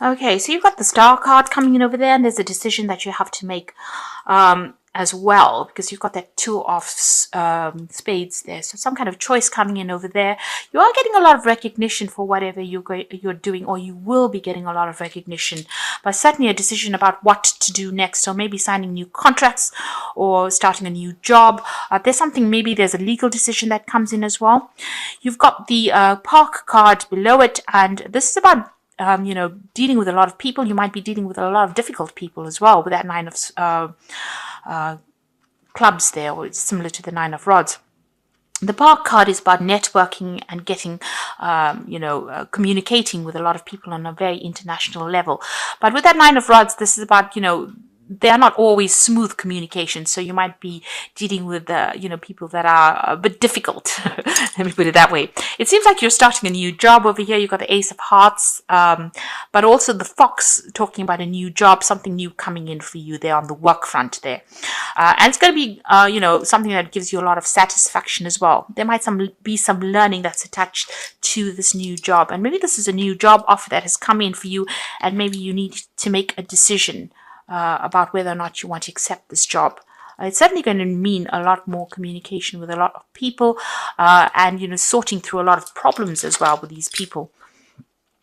Okay, so you've got the star card coming in over there, and there's a decision that you have to make as well, because you've got that two of spades there. So some kind of choice coming in over there. You are getting a lot of recognition for whatever you're doing, or you will be getting a lot of recognition, but certainly a decision about what to do next. So maybe signing new contracts or starting a new job. There's something, maybe there's a legal decision that comes in as well. You've got the park card below it, and this is about dealing with a lot of people. You might be dealing with a lot of difficult people as well with that nine of clubs there, or it's similar to the nine of rods. The park card is about networking and getting, communicating with a lot of people on a very international level. But with that nine of rods, this is about, they are not always smooth communication. So you might be dealing with, people that are a bit difficult. Let me put it that way. It seems like you're starting a new job over here. You've got the Ace of Hearts, but also the Fox talking about a new job, something new coming in for you there on the work front there. And it's going to be, something that gives you a lot of satisfaction as well. There might be some learning that's attached to this new job. And maybe this is a new job offer that has come in for you, and maybe you need to make a decision about whether or not you want to accept this job. It's certainly going to mean a lot more communication with a lot of people, and sorting through a lot of problems as well with these people.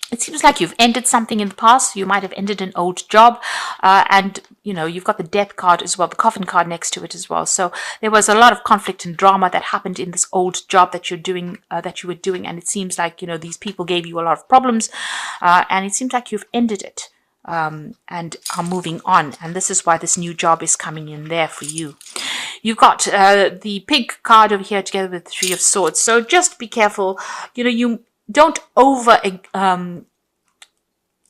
It seems like you've ended something in the past. You might have ended an old job, and you've got the death card as well, the coffin card next to it as well. So there was a lot of conflict and drama that happened in this old job that you were doing, and it seems like these people gave you a lot of problems, and it seems like you've ended it. And are moving on, and this is why this new job is coming in there for you. You've got the pig card over here together with the Three of Swords, so just be careful. You don't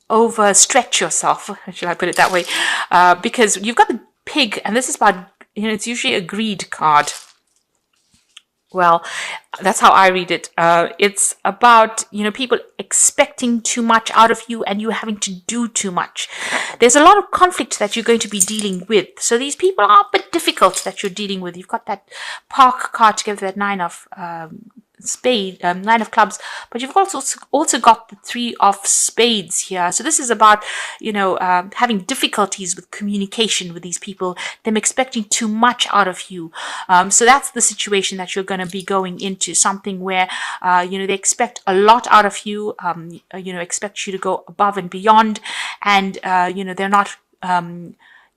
overstretch yourself, should I put it that way, because you've got the pig, and this is about, it's usually a greed card. Well, that's how I read it. It's about, people expecting too much out of you and you having to do too much. There's a lot of conflict that you're going to be dealing with. So these people are a bit difficult that you're dealing with. You've got that park card together, that nine of nine of clubs, but you've also got the Three of Spades here. So this is about having difficulties with communication with these people, them expecting too much out of you. So that's the situation that you're going to be going into, something where they expect a lot out of you, expect you to go above and beyond, and they're not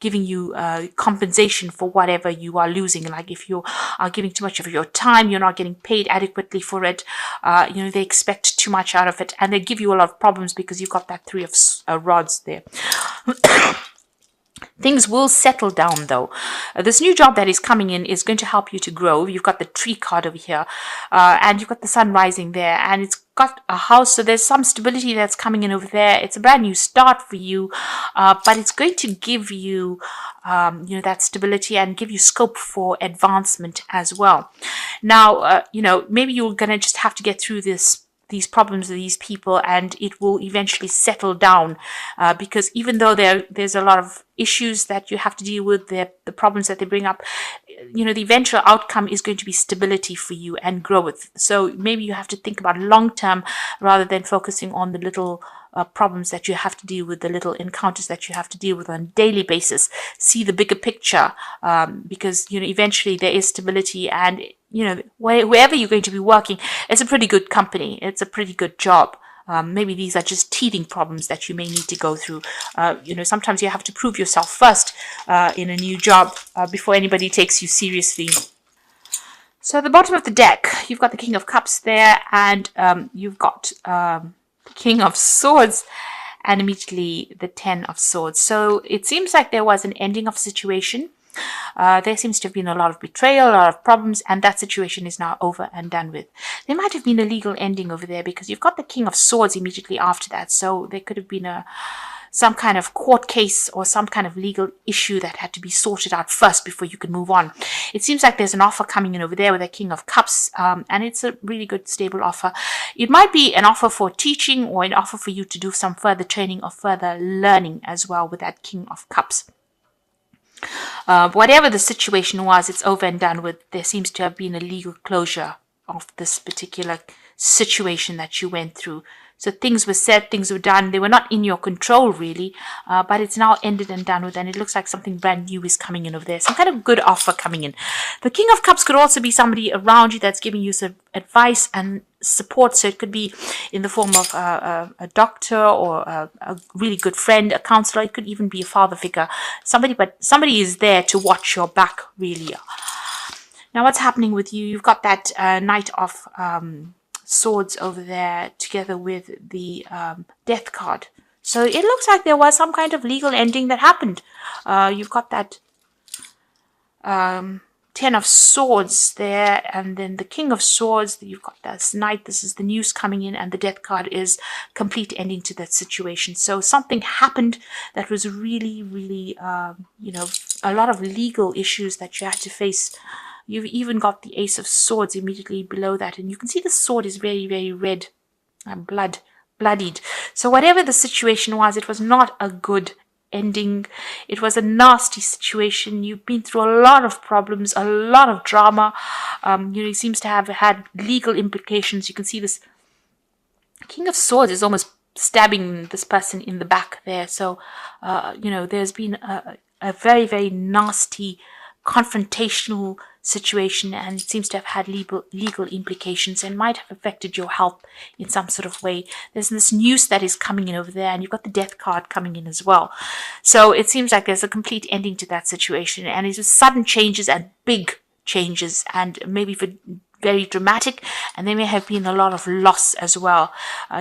giving you compensation for whatever you are losing. Like if you are giving too much of your time, you're not getting paid adequately for it. They expect too much out of it, and they give you a lot of problems because you've got that Three of Rods there. Things will settle down though. This new job that is coming in is going to help you to grow. You've got the tree card over here, and you've got the sun rising there, and it's got a house, so there's some stability that's coming in over there. It's a brand new start for you, but it's going to give you that stability and give you scope for advancement as well. Now maybe you're gonna just have to get through these problems with these people, and it will eventually settle down, because even though there's a lot of issues that you have to deal with, the problems that they bring up, the eventual outcome is going to be stability for you and growth. So maybe you have to think about long term rather than focusing on the little problems that you have to deal with, the little encounters that you have to deal with on a daily basis. See the bigger picture, because eventually there is stability, and wherever you're going to be working, it's a pretty good company, it's a pretty good job. Maybe these are just teething problems that you may need to go through. Sometimes you have to prove yourself first in a new job before anybody takes you seriously. So at the bottom of the deck, you've got the King of Cups there, and you've got King of Swords, and immediately the Ten of Swords. So it seems like there was an ending of a situation. There seems to have been a lot of betrayal, a lot of problems, and that situation is now over and done with. There might have been a legal ending over there because you've got the King of Swords immediately after that. So there could have been some kind of court case or some kind of legal issue that had to be sorted out first before you could move on. It seems like there's an offer coming in over there with a King of Cups, and it's a really good, stable offer. It might be an offer for teaching or an offer for you to do some further training or further learning as well with that King of Cups. Whatever the situation was, it's over and done with. There seems to have been a legal closure of this particular situation that you went through. So things were said, things were done. They were not in your control really, but it's now ended and done with, and it looks like something brand new is coming in over there. Some kind of good offer coming in. The King of Cups could also be somebody around you that's giving you some advice and support. So it could be in the form of a doctor or a really good friend, a counselor. It could even be a father figure, somebody, but somebody is there to watch your back really. Now what's happening with you? You've got that Knight of Swords over there together with the Death card. So it looks like there was some kind of legal ending that happened. You've got that Ten of Swords there, and then the King of Swords. You've got this Knight. This is the news coming in, and the Death card is complete ending to that situation. So something happened that was really, really, you know, a lot of legal issues that you had to face. You've even got the Ace of Swords immediately below that, and you can see the sword is very, very red and bloodied. So whatever the situation was, it was not a good ending. It was a nasty situation. You've been through a lot of problems, a lot of drama. You know, it seems to have had legal implications. You can see this King of Swords is almost stabbing this person in the back there. So, you know, there's been a very, very nasty confrontational situation, and it seems to have had legal implications and might have affected your health in some sort of way. There's this news that is coming in over there, and you've got the Death card coming in as well. So it seems like there's a complete ending to that situation, and it's just sudden changes and big changes, and maybe for very dramatic, and there may have been a lot of loss as well.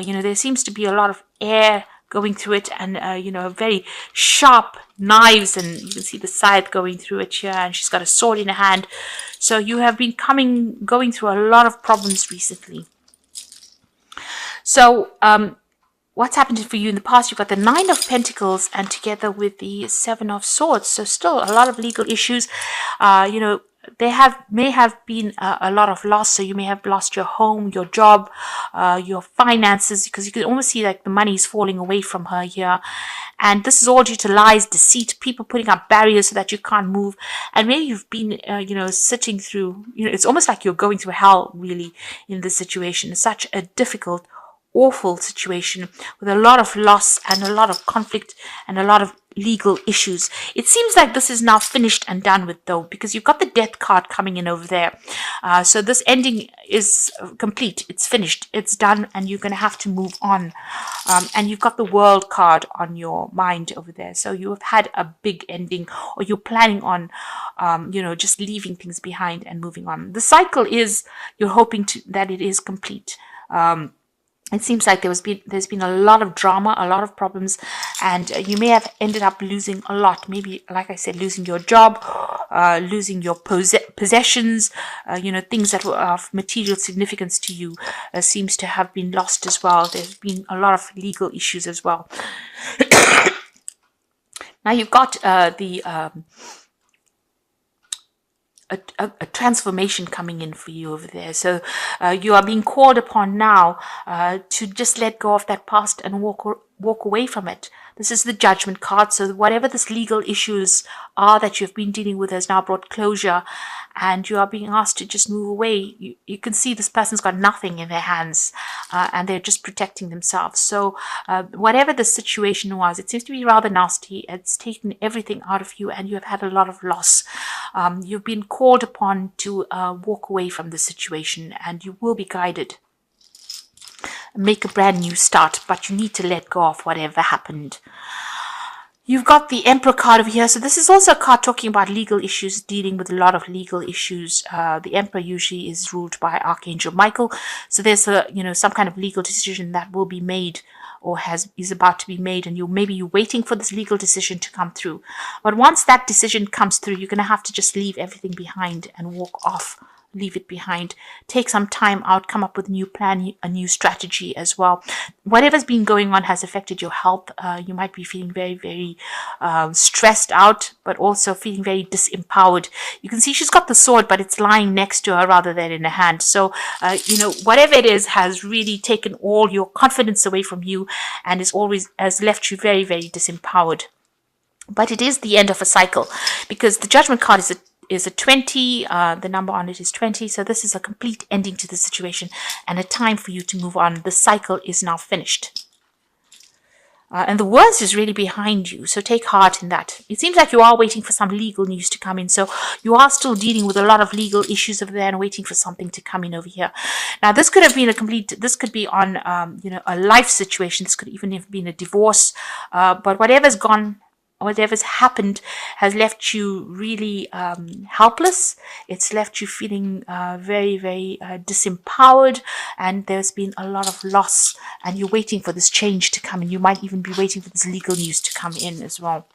You know, there seems to be a lot of air going through it, and you know, very sharp knives, and you can see the scythe going through it here, and she's got a sword in her hand. So you have been going through a lot of problems recently. So what's happened for you in the past? You've got the Nine of Pentacles and together with the Seven of Swords. So still a lot of legal issues. You know, there may have been a lot of loss. So you may have lost your home, your job, your finances, because you can almost see like the money is falling away from her here. And this is all due to lies, deceit, people putting up barriers so that you can't move. And maybe you've been, you know, sitting through, you know, it's almost like you're going through hell really in this situation. It's such a difficult, awful situation with a lot of loss and a lot of conflict and a lot of legal issues. It seems like this is now finished and done with though, because you've got the Death card coming in over there. So this ending is complete. It's finished. It's done, and you're going to have to move on. And you've got the World card on your mind over there. So you have had a big ending, or you're planning on, you know, just leaving things behind and moving on. The cycle is, you're hoping that it is complete. It seems like there's been a lot of drama, a lot of problems, and you may have ended up losing a lot. Maybe, like I said, losing your job, losing your possessions, you know, things that were of material significance to you seems to have been lost as well. There's been a lot of legal issues as well. Now you've got a transformation coming in for you over there. So you are being called upon now to just let go of that past and walk away from it. This is the Judgment card. So whatever this legal issues are that you've been dealing with has now brought closure, and you are being asked to just move away. You can see this person's got nothing in their hands, and they're just protecting themselves. So whatever the situation was, it seems to be rather nasty. It's taken everything out of you, and you have had a lot of loss. You've been called upon to walk away from the situation, and you will be guided. Make a brand new start, but you need to let go of whatever happened. You've got the Emperor card over here. So this is also a card talking about legal issues, dealing with a lot of legal issues. The Emperor usually is ruled by Archangel Michael. So there's a, you know, some kind of legal decision that will be made or is about to be made, and maybe you're waiting for this legal decision to come through. But once that decision comes through, you're going to have to just leave everything behind and walk off. Leave it behind, take some time out, come up with a new plan, a new strategy as well. Whatever's been going on has affected your health. You might be feeling very, very stressed out, but also feeling very disempowered. You can see she's got the sword, but it's lying next to her rather than in her hand. So, you know, whatever it is has really taken all your confidence away from you, and has left you very, very disempowered. But it is the end of a cycle, because the Judgment card is a 20. The number on it is 20. So this is a complete ending to the situation and a time for you to move on. The cycle is now finished. And the worst is really behind you. So take heart in that. It seems like you are waiting for some legal news to come in. So you are still dealing with a lot of legal issues over there and waiting for something to come in over here. Now, this could have been this could be on, a life situation. This could even have been a divorce. But whatever's happened has left you really helpless. It's left you feeling very, very disempowered, and there's been a lot of loss, and you're waiting for this change to come in. You might even be waiting for this legal news to come in as well.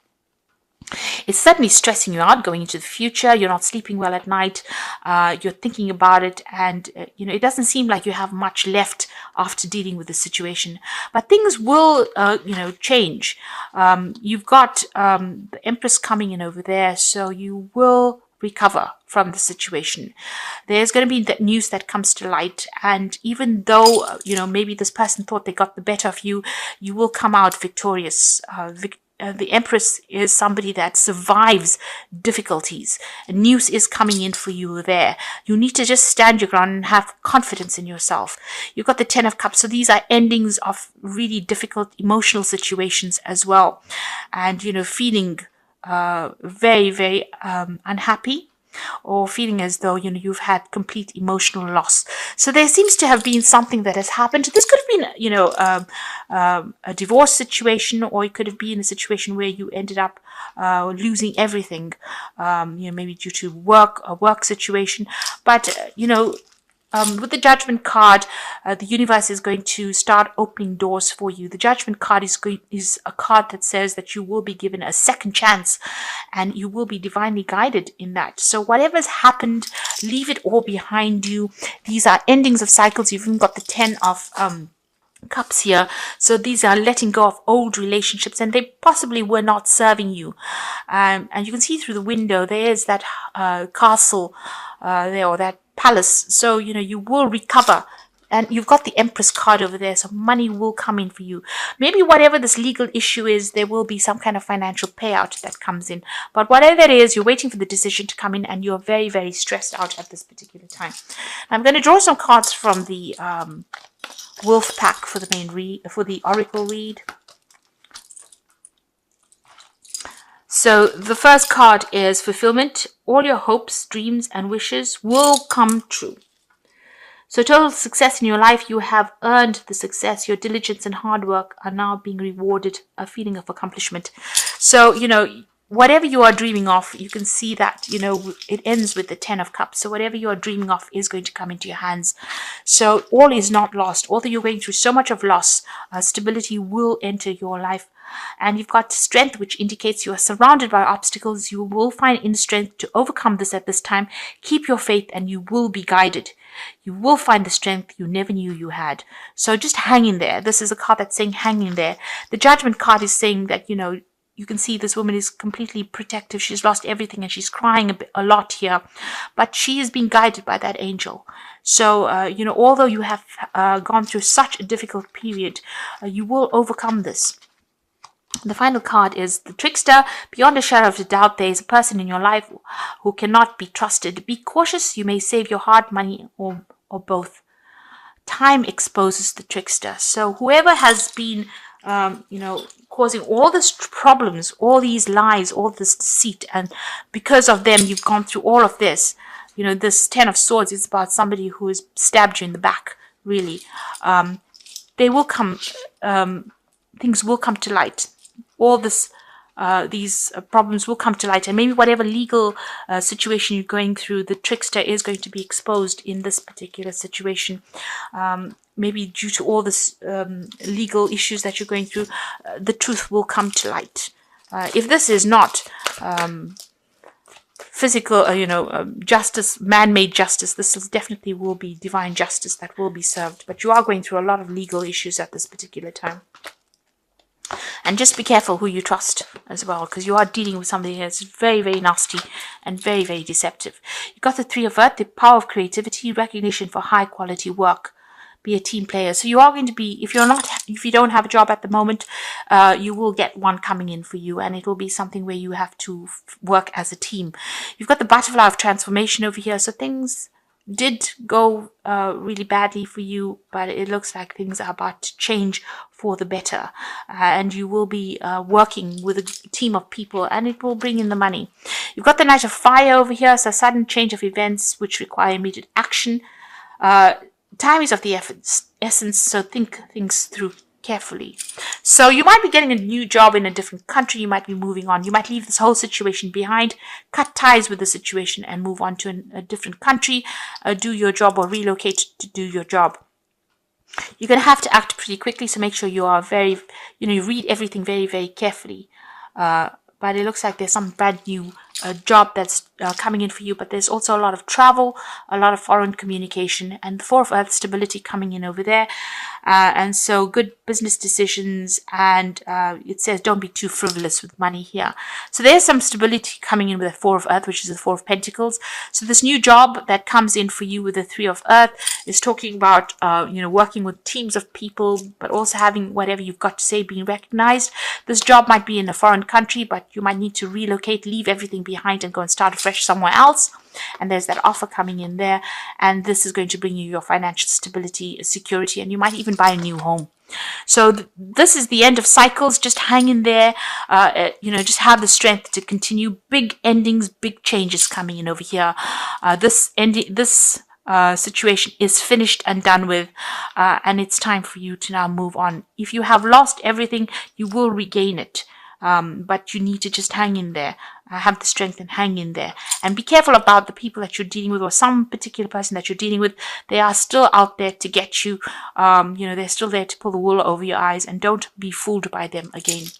It's certainly stressing you out going into the future. You're not sleeping well at night. You're thinking about it, and it doesn't seem like you have much left after dealing with the situation. But things will, change. You've got the Empress coming in over there, so you will recover from the situation. There's going to be that news that comes to light, and even though maybe this person thought they got the better of you, you will come out victorious. The Empress is somebody that survives difficulties. News is coming in for you there. You need to just stand your ground and have confidence in yourself. You've got the 10 of Cups. So these are endings of really difficult emotional situations as well. And, feeling very, very unhappy, or feeling as though you've had complete emotional loss. So there seems to have been something that has happened. This could have been a divorce situation, or it could have been a situation where you ended up losing everything, maybe due to a work situation. But with the Judgment card, the universe is going to start opening doors for you. The Judgment card is a card that says that you will be given a second chance, and you will be divinely guided in that. So whatever's happened, leave it all behind you. These are endings of cycles. You've even got the 10 of Cups here. So these are letting go of old relationships, and they possibly were not serving you. And you can see through the window, there's that castle there, or that palace. So you will recover, and you've got the Empress card over there, so money will come in for you. Maybe whatever this legal issue is, there will be some kind of financial payout that comes in, but whatever it is, you're waiting for the decision to come in, and you're very, very stressed out at this particular time. I'm going to draw some cards from the Wolf pack for the Oracle read. So the first card is fulfillment. All your hopes, dreams, and wishes will come true. So total success in your life, you have earned the success. Your diligence and hard work are now being rewarded, a feeling of accomplishment. So, whatever you are dreaming of, you can see that, it ends with the 10 of Cups. So whatever you are dreaming of is going to come into your hands. So all is not lost. Although you're going through so much of loss, stability will enter your life. And you've got strength, which indicates you are surrounded by obstacles. You will find inner strength to overcome this at this time. Keep your faith, and you will be guided. You will find the strength you never knew you had. So just hang in there. This is a card that's saying hang in there. The Judgment card is saying that, you can see this woman is completely protective. She's lost everything, and she's crying a lot here. But she is being guided by that angel. So, although you have gone through such a difficult period, you will overcome this. The final card is the Trickster. Beyond a shadow of a doubt, there is a person in your life who cannot be trusted. Be cautious. You may save your heart, money, or both. Time exposes the Trickster. So whoever has been, causing all these problems, all these lies, all this deceit, and because of them, you've gone through all of this. This 10 of Swords is about somebody who has stabbed you in the back, really. They will come, things will come to light. All these problems will come to light, and maybe whatever legal situation you're going through, the Trickster is going to be exposed in this particular situation. Maybe due to all this legal issues that you're going through, the truth will come to light. If this is not physical, justice, man-made justice, this definitely will be divine justice that will be served. But you are going through a lot of legal issues at this particular time. And just be careful who you trust as well, because you are dealing with somebody that's very, very nasty and very, very deceptive. You got the 3 of Earth, the power of creativity, recognition for high quality work. be a team player. So you are going to be, if you don't have a job at the moment, you will get one coming in for you, and it will be something where you have to work as a team. You've got the butterfly of transformation over here, so things did go really badly for you, but it looks like things are about to change for the better, and you will be working with a team of people, and it will bring in the money. You've got the Knight of Fire over here, so sudden change of events which require immediate action. Time is of the essence, so think things through carefully. So you might be getting a new job in a different country. You might be moving on. You might leave this whole situation behind, cut ties with the situation, and move on to a different country, do your job, or relocate to do your job. You're going to have to act pretty quickly, so make sure you are very, you read everything very, very carefully. But it looks like there's some brand new job that's coming in for you, but there's also a lot of travel, a lot of foreign communication, and the Four of Earth stability coming in over there. And so good business decisions, and it says don't be too frivolous with money here. So there's some stability coming in with the Four of Earth, which is the Four of Pentacles. So this new job that comes in for you with the Three of Earth is talking about working with teams of people, but also having whatever you've got to say being recognized. This job might be in a foreign country, but you might need to relocate, leave everything behind, and go and start afresh somewhere else. And there's that offer coming in there, and this is going to bring you your financial stability, security, and you might even buy a new home. So this is the end of cycles. Just hang in there, just have the strength to continue. Big endings, big changes coming in over here. This situation is finished and done with, and it's time for you to now move on. If you have lost everything, you will regain it. But you need to just hang in there, have the strength and hang in there, and be careful about the people that you're dealing with, or some particular person that you're dealing with. They are still out there to get you. They're still there to pull the wool over your eyes, and don't be fooled by them again.